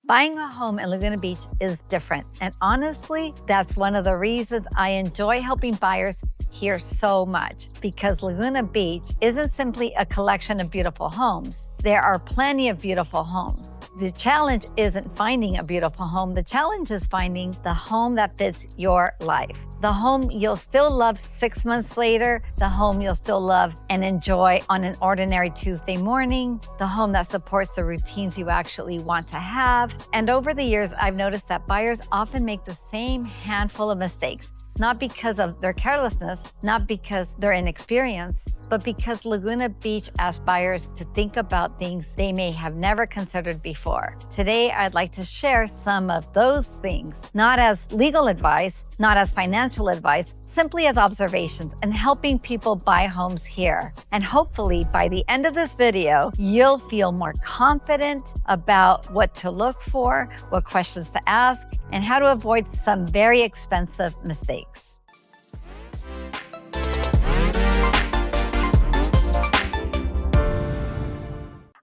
Buying a home in Laguna Beach is different, and honestly, that's one of the reasons I enjoy helping buyers here so much, because Laguna Beach isn't simply a collection of beautiful homes. There are plenty of beautiful homes. The challenge isn't finding a beautiful home. The challenge is finding the home that fits your life. The home you'll still love 6 months later, the home you'll still love and enjoy on an ordinary Tuesday morning, the home that supports the routines you actually want to have. And over the years, I've noticed that buyers often make the same handful of mistakes, not because of their carelessness, not because they're inexperienced, but because Laguna Beach asks buyers to think about things they may have never considered before. Today, I'd like to share some of those things, not as legal advice, not as financial advice, simply as observations and helping people buy homes here. And hopefully by the end of this video, you'll feel more confident about what to look for, what questions to ask, and how to avoid some very expensive mistakes.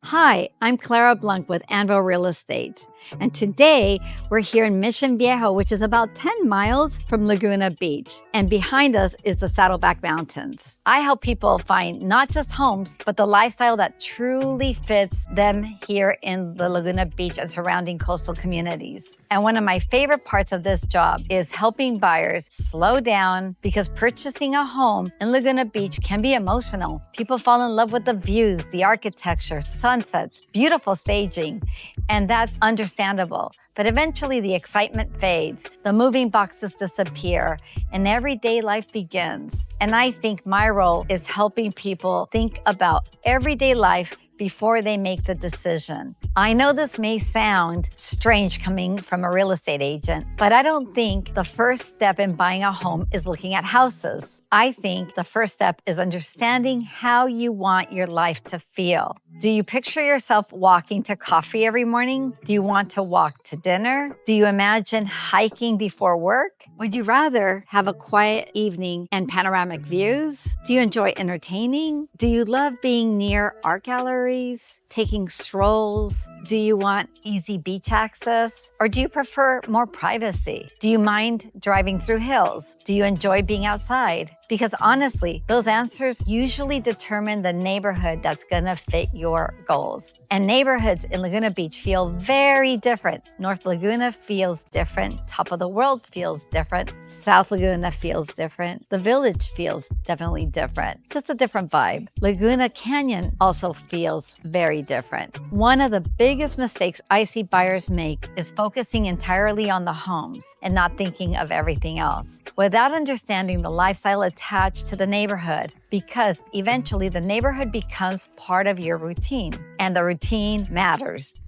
Hi, I'm Clara Blanc with Anvil Real Estate. And today we're here in Mission Viejo, which is about 10 miles from Laguna Beach. And behind us is the Saddleback Mountains. I help people find not just homes, but the lifestyle that truly fits them here in the Laguna Beach and surrounding coastal communities. And one of my favorite parts of this job is helping buyers slow down, because purchasing a home in Laguna Beach can be emotional. People fall in love with the views, the architecture, sunsets, beautiful staging, and that's understandable. But eventually the excitement fades, the moving boxes disappear, and everyday life begins. And I think my role is helping people think about everyday life before they make the decision. I know this may sound strange coming from a real estate agent, but I don't think the first step in buying a home is looking at houses. I think the first step is understanding how you want your life to feel. Do you picture yourself walking to coffee every morning? Do you want to walk to dinner? Do you imagine hiking before work? Would you rather have a quiet evening and panoramic views? Do you enjoy entertaining? Do you love being near art galleries, taking strolls? Do you want easy beach access? Or do you prefer more privacy? Do you mind driving through hills? Do you enjoy being outside? Because honestly, those answers usually determine the neighborhood that's gonna fit your goals. And neighborhoods in Laguna Beach feel very different. North Laguna feels different. Top of the World feels different. South Laguna feels different. The Village feels definitely different. Just a different vibe. Laguna Canyon also feels very different. One of the biggest mistakes I see buyers make is focusing entirely on the homes and not thinking of everything else, without understanding the lifestyle attached to the neighborhood, because eventually the neighborhood becomes part of your routine, and the routine matters.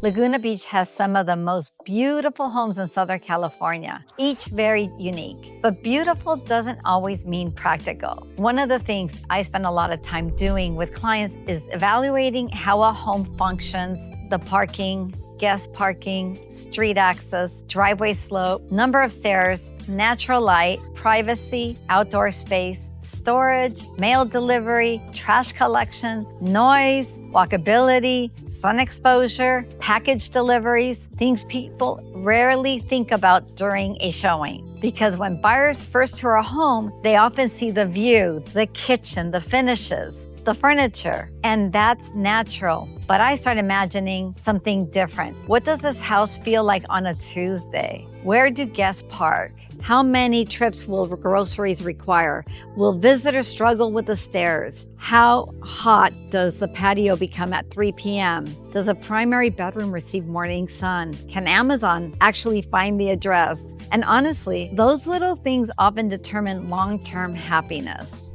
Laguna Beach has some of the most beautiful homes in Southern California, each very unique. But beautiful doesn't always mean practical. One of the things I spend a lot of time doing with clients is evaluating how a home functions, the parking, guest parking, street access, driveway slope, number of stairs, natural light, privacy, outdoor space, storage, mail delivery, trash collection, noise, walkability, sun exposure, package deliveries, things people rarely think about during a showing. Because when buyers first tour a home, they often see the view, the kitchen, the finishes, the furniture, and that's natural. But I start imagining something different. What does this house feel like on a Tuesday? Where do guests park? How many trips will groceries require? Will visitors struggle with the stairs? How hot does the patio become at 3 p.m.? Does a primary bedroom receive morning sun? Can Amazon actually find the address? And honestly, those little things often determine long-term happiness.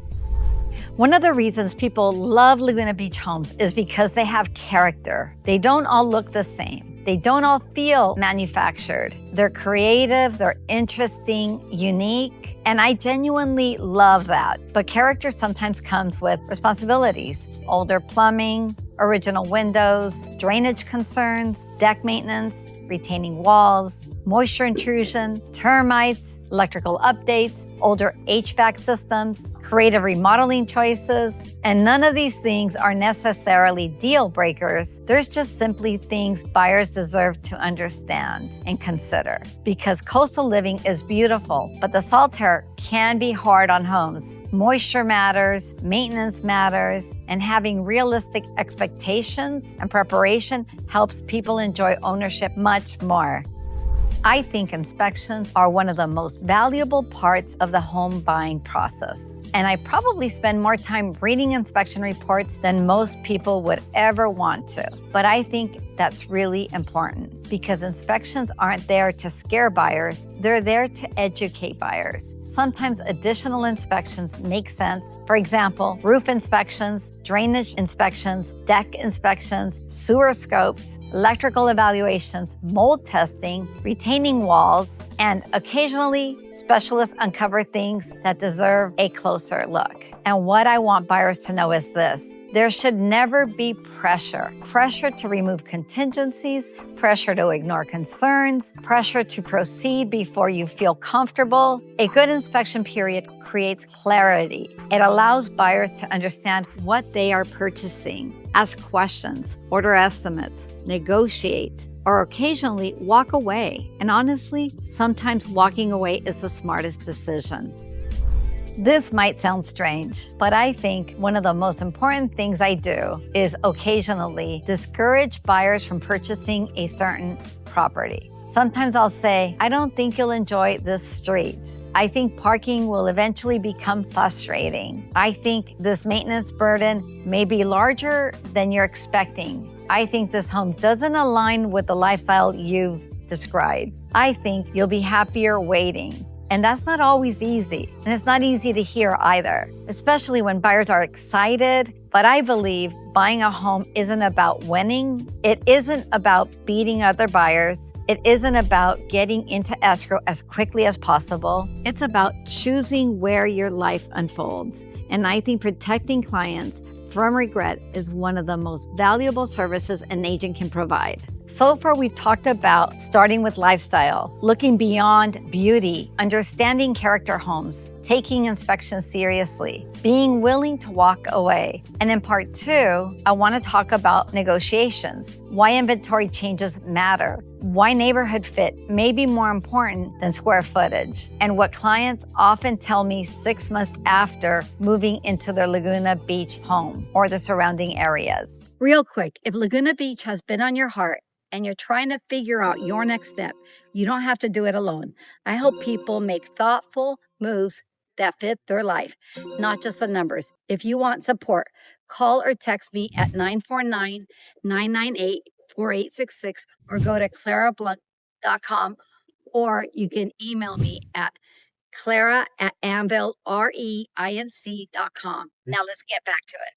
One of the reasons people love Laguna Beach homes is because they have character. They don't all look the same. They don't all feel manufactured. They're creative, they're interesting, unique, and I genuinely love that. But character sometimes comes with responsibilities: older plumbing, original windows, drainage concerns, deck maintenance, retaining walls, moisture intrusion, termites, electrical updates, older HVAC systems, creative remodeling choices, And none of these things are necessarily deal breakers. There's just simply things buyers deserve to understand and consider. Because coastal living is beautiful, but the salt air can be hard on homes. Moisture matters, maintenance matters, and having realistic expectations and preparation helps people enjoy ownership much more. I think inspections are one of the most valuable parts of the home buying process. And I probably spend more time reading inspection reports than most people would ever want to. But I think that's really important because inspections aren't there to scare buyers, they're there to educate buyers. Sometimes additional inspections make sense. For example, roof inspections, drainage inspections, deck inspections, sewer scopes, electrical evaluations, mold testing, retaining walls, and occasionally specialists uncover things that deserve a closer look. And what I want buyers to know is this: there should never be pressure. Pressure to remove contingencies, pressure to ignore concerns, pressure to proceed before you feel comfortable. A good inspection period creates clarity. It allows buyers to understand what they are purchasing, ask questions, order estimates, negotiate, or occasionally walk away. And honestly, sometimes walking away is the smartest decision. This might sound strange, but I think one of the most important things I do is occasionally discourage buyers from purchasing a certain property. Sometimes I'll say, I don't think you'll enjoy this street. I think parking will eventually become frustrating. I think this maintenance burden may be larger than you're expecting. I think this home doesn't align with the lifestyle you've described. I think you'll be happier waiting. And that's not always easy. And it's not easy to hear either, especially when buyers are excited. But I believe buying a home isn't about winning. It isn't about beating other buyers. It isn't about getting into escrow as quickly as possible. It's about choosing where your life unfolds. And I think protecting clients from regret is one of the most valuable services an agent can provide. So far, we've talked about starting with lifestyle, looking beyond beauty, understanding character homes, taking inspections seriously, being willing to walk away. And in part 2, I want to talk about negotiations, why inventory changes matter, why neighborhood fit may be more important than square footage, and what clients often tell me 6 months after moving into their Laguna Beach home or the surrounding areas. Real quick, if Laguna Beach has been on your heart, and you're trying to figure out your next step, you don't have to do it alone. I help people make thoughtful moves that fit their life, not just the numbers. If you want support, call or text me at 949-998-4866 or go to clarablunt.com, or you can email me at clara@anvilreinc.com. Now let's get back to it.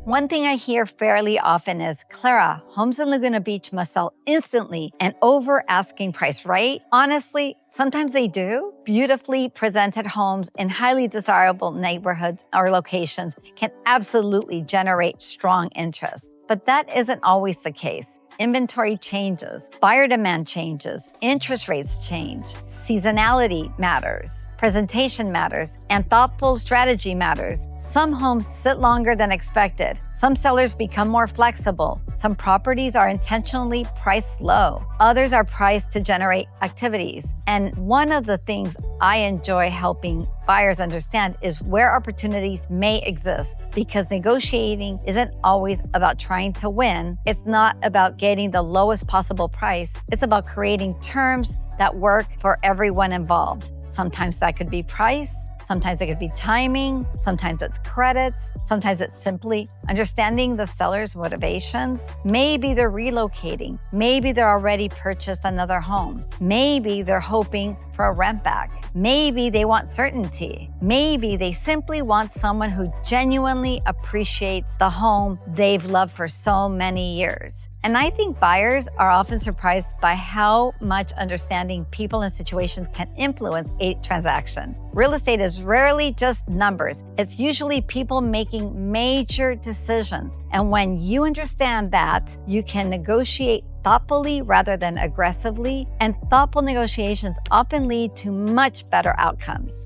One thing I hear fairly often is, Clara, homes in Laguna Beach must sell instantly and over asking price, right? Honestly, sometimes they do. Beautifully presented homes in highly desirable neighborhoods or locations can absolutely generate strong interest. But that isn't always the case. Inventory changes, buyer demand changes, interest rates change, seasonality matters, presentation matters, and thoughtful strategy matters. Some homes sit longer than expected. Some sellers become more flexible. Some properties are intentionally priced low. Others are priced to generate activities. And one of the things I enjoy helping buyers understand is where opportunities may exist, because negotiating isn't always about trying to win. It's not about getting the lowest possible price. It's about creating terms that work for everyone involved. Sometimes that could be price. Sometimes it could be timing, sometimes it's credits, sometimes it's simply understanding the seller's motivations. Maybe they're relocating, maybe they're already purchased another home, maybe they're hoping for a rent back, maybe they want certainty, maybe they simply want someone who genuinely appreciates the home they've loved for so many years. And I think buyers are often surprised by how much understanding people and situations can influence a transaction. Real estate is rarely just numbers. It's usually people making major decisions. And when you understand that, you can negotiate thoughtfully rather than aggressively, and thoughtful negotiations often lead to much better outcomes.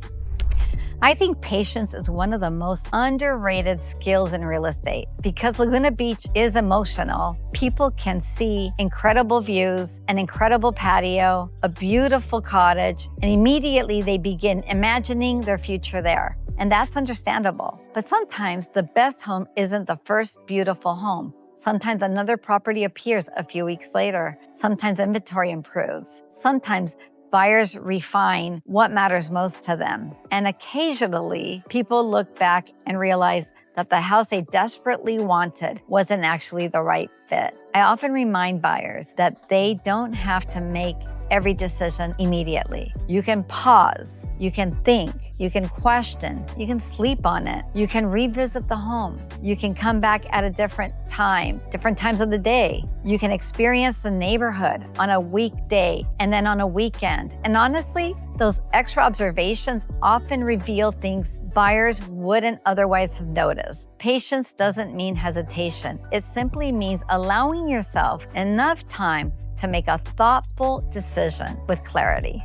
I think patience is one of the most underrated skills in real estate. Because Laguna Beach is emotional, people can see incredible views, an incredible patio, a beautiful cottage, and immediately they begin imagining their future there. And that's understandable. But sometimes the best home isn't the first beautiful home. Sometimes another property appears a few weeks later. Sometimes inventory improves. Sometimes buyers refine what matters most to them. And occasionally, people look back and realize that the house they desperately wanted wasn't actually the right fit. I often remind buyers that they don't have to make every decision immediately. You can pause, you can think, you can question, you can sleep on it, you can revisit the home, you can come back at a different time, different times of the day. You can experience the neighborhood on a weekday and then on a weekend. And honestly, those extra observations often reveal things buyers wouldn't otherwise have noticed. Patience doesn't mean hesitation. It simply means allowing yourself enough time to make a thoughtful decision with clarity.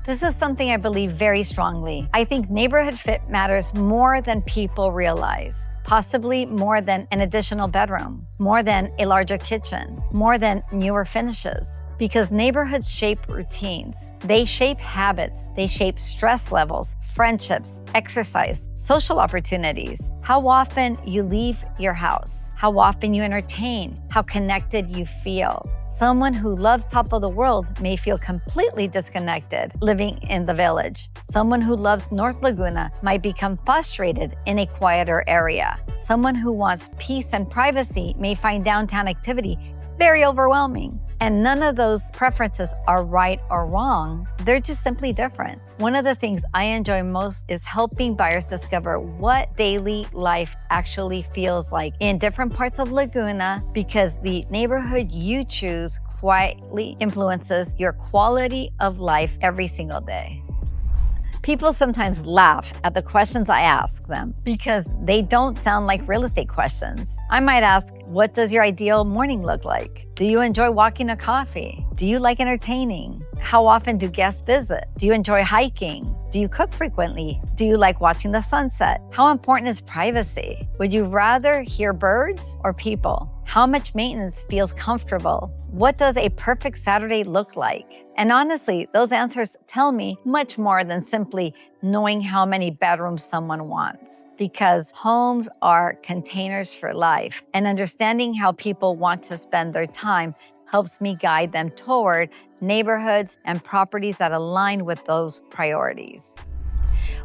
This is something I believe very strongly. I think neighborhood fit matters more than people realize. Possibly more than an additional bedroom, more than a larger kitchen, more than newer finishes. Because neighborhoods shape routines. They shape habits. They shape stress levels, friendships, exercise, social opportunities, how often you leave your house, how often you entertain, how connected you feel. Someone who loves top of the world may feel completely disconnected living in the village. Someone who loves North Laguna might become frustrated in a quieter area. Someone who wants peace and privacy may find downtown activity very overwhelming. And none of those preferences are right or wrong. They're just simply different. One of the things I enjoy most is helping buyers discover what daily life actually feels like in different parts of Laguna, because the neighborhood you choose quietly influences your quality of life every single day. People sometimes laugh at the questions I ask them because they don't sound like real estate questions. I might ask, what does your ideal morning look like? Do you enjoy walking to coffee? Do you like entertaining? How often do guests visit? Do you enjoy hiking? Do you cook frequently? Do you like watching the sunset? How important is privacy? Would you rather hear birds or people? How much maintenance feels comfortable? What does a perfect Saturday look like? And honestly, those answers tell me much more than simply knowing how many bedrooms someone wants. Because homes are containers for life, and understanding how people want to spend their time helps me guide them toward neighborhoods and properties that align with those priorities.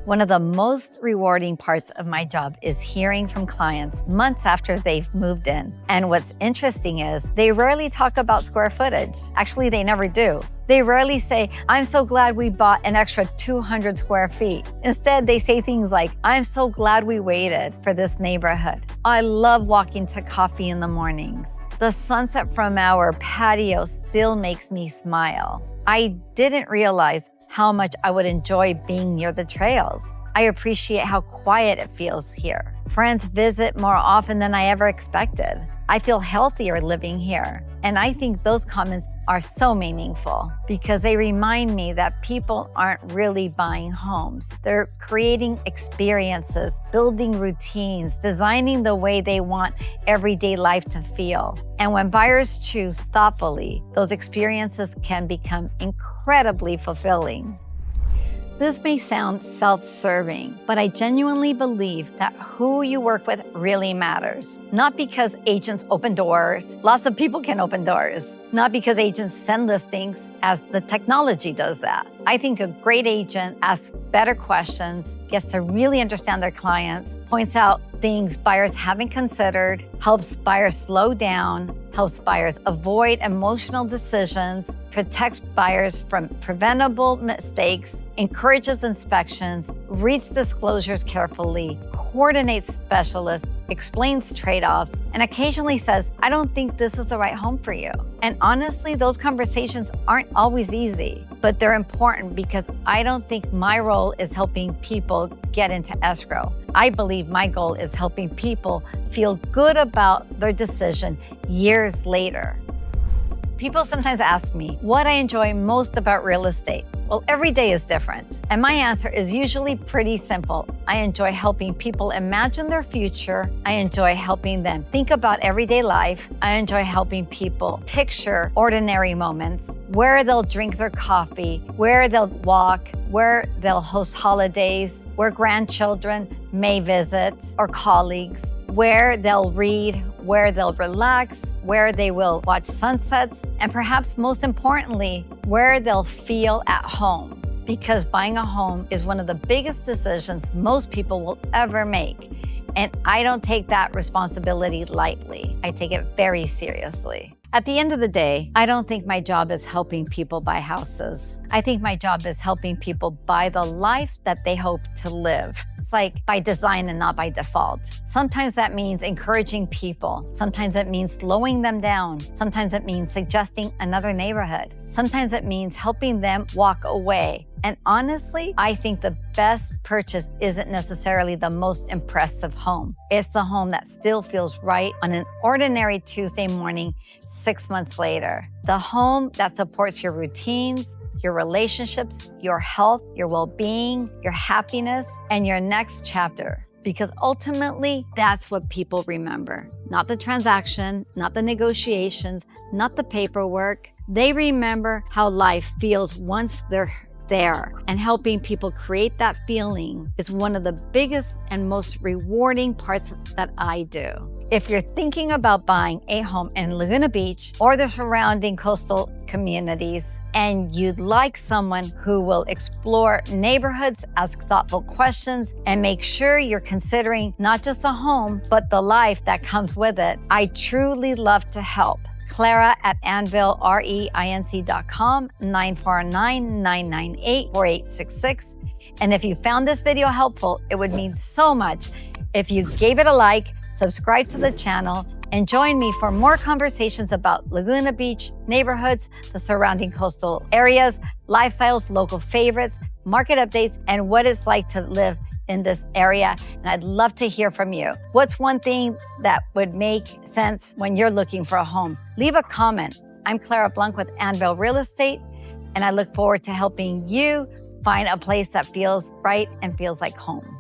One of the most rewarding parts of my job is hearing from clients months after they've moved in. And what's interesting is they rarely talk about square footage. Actually, they never do. They rarely say, I'm so glad we bought an extra 200 square feet. Instead, they say things like, I'm so glad we waited for this neighborhood. I love walking to coffee in the mornings. The sunset from our patio still makes me smile. I didn't realize how much I would enjoy being near the trails. I appreciate how quiet it feels here. Friends visit more often than I ever expected. I feel healthier living here. And I think those comments are so meaningful because they remind me that people aren't really buying homes. They're creating experiences, building routines, designing the way they want everyday life to feel. And when buyers choose thoughtfully, those experiences can become incredibly fulfilling. This may sound self-serving, but I genuinely believe that who you work with really matters. Not because agents open doors. Lots of people can open doors. Not because agents send listings, as the technology does that. I think a great agent asks better questions, gets to really understand their clients, points out things buyers haven't considered, helps buyers slow down, helps buyers avoid emotional decisions, protects buyers from preventable mistakes, encourages inspections, reads disclosures carefully, coordinates specialists, explains trade-offs, and occasionally says, I don't think this is the right home for you. And honestly, those conversations aren't always easy, but they're important because I don't think my role is helping people get into escrow. I believe my goal is helping people feel good about their decision years later. People sometimes ask me what I enjoy most about real estate. Well, every day is different. And my answer is usually pretty simple. I enjoy helping people imagine their future. I enjoy helping them think about everyday life. I enjoy helping people picture ordinary moments, where they'll drink their coffee, where they'll walk, where they'll host holidays, where grandchildren may visit, or colleagues, where they'll read, where they'll relax, where they will watch sunsets, and perhaps most importantly, where they'll feel at home. Because buying a home is one of the biggest decisions most people will ever make. And I don't take that responsibility lightly. I take it very seriously. At the end of the day, I don't think my job is helping people buy houses. I think my job is helping people buy the life that they hope to live. It's like by design and not by default. Sometimes that means encouraging people. Sometimes it means slowing them down. Sometimes it means suggesting another neighborhood. Sometimes it means helping them walk away. And honestly, I think the best purchase isn't necessarily the most impressive home. It's the home that still feels right on an ordinary Tuesday morning 6 months later. The home that supports your routines, your relationships, your health, your well-being, your happiness, and your next chapter. Because ultimately, that's what people remember. Not the transaction, not the negotiations, not the paperwork. They remember how life feels once they're there. And helping people create that feeling is one of the biggest and most rewarding parts that I do. If you're thinking about buying a home in Laguna Beach or the surrounding coastal communities, and you'd like someone who will explore neighborhoods, ask thoughtful questions, and make sure you're considering not just the home, but the life that comes with it, I truly love to help. Clara at anvilreinc.com, 949-998-4866. And if you found this video helpful, it would mean so much if you gave it a like, subscribe to the channel, and join me for more conversations about Laguna Beach, neighborhoods, the surrounding coastal areas, lifestyles, local favorites, market updates, and what it's like to live in this area. And I'd love to hear from you. What's one thing that would make sense when you're looking for a home? Leave a comment. I'm Clara Blanc with Anvil Real Estate, and I look forward to helping you find a place that feels right and feels like home.